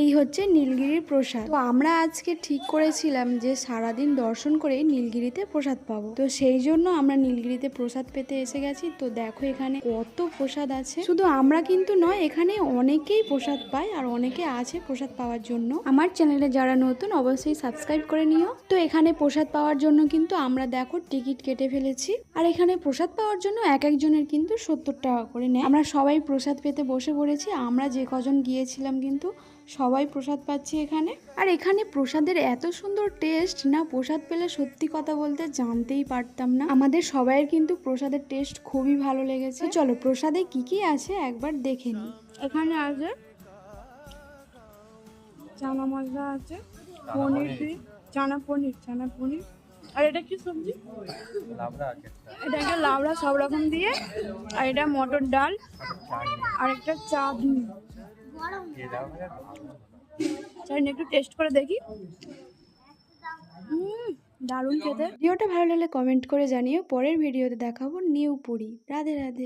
এই হচ্ছে নীলগিরির প্রসাদ। তো আমরা আজকে ঠিক করেছিলাম যে সারাদিন দর্শন করে নীলগিরিতে প্রসাদ পাবো, তো সেই জন্য আমরা নীলগিরিতে প্রসাদ পেতে এসে গেছি। তো দেখো এখানে কত প্রসাদ আছে, শুধু আমরা কিন্তু নয়, এখানে অনেকেই প্রসাদ পায় আর অনেকে আছে প্রসাদ পাওয়ার জন্য। আমার চ্যানেলে যারা নতুন অবশ্যই সাবস্ক্রাইব করে নিও। তো এখানে প্রসাদ পাওয়ার জন্য কিন্তু আমরা দেখো টিকিট কেটে ফেলেছি, আর এখানে প্রসাদ পাওয়ার জন্য এক একজনের কিন্তু 70 টাকা করে নেয়। আমরা সবাই প্রসাদ পেতে বসে পড়েছি, আমরা যে কজন গিয়েছিলাম কিন্তু সবাই প্রসাদ পাচ্ছি এখানে। আর এখানে প্রসাদের এত সুন্দর টেস্ট না, প্রসাদ পেলে সত্যি কথা বলতে জানতেই পারতাম না। আমাদের সবাইয়ের কিন্তু প্রসাদের টেস্ট খুবই ভালো লেগেছে। চলো প্রসাদে কি কি আছে একবার দেখে নিই। এখানে আছে চানা মশলা, আছে পনির, চানা পনির। আর এটা কি সবজি? এটা একটা লাবড়া সব রকম দিয়ে, আর এটা মটর ডাল, আর একটা চাটনি। একটু টেস্ট করে দেখি। দারুণ খেতে। ভিডিওটা ভালো লাগলে কমেন্ট করে জানিও। পরের ভিডিওতে দেখাবো নিউ পুরি। রাধে রাধে।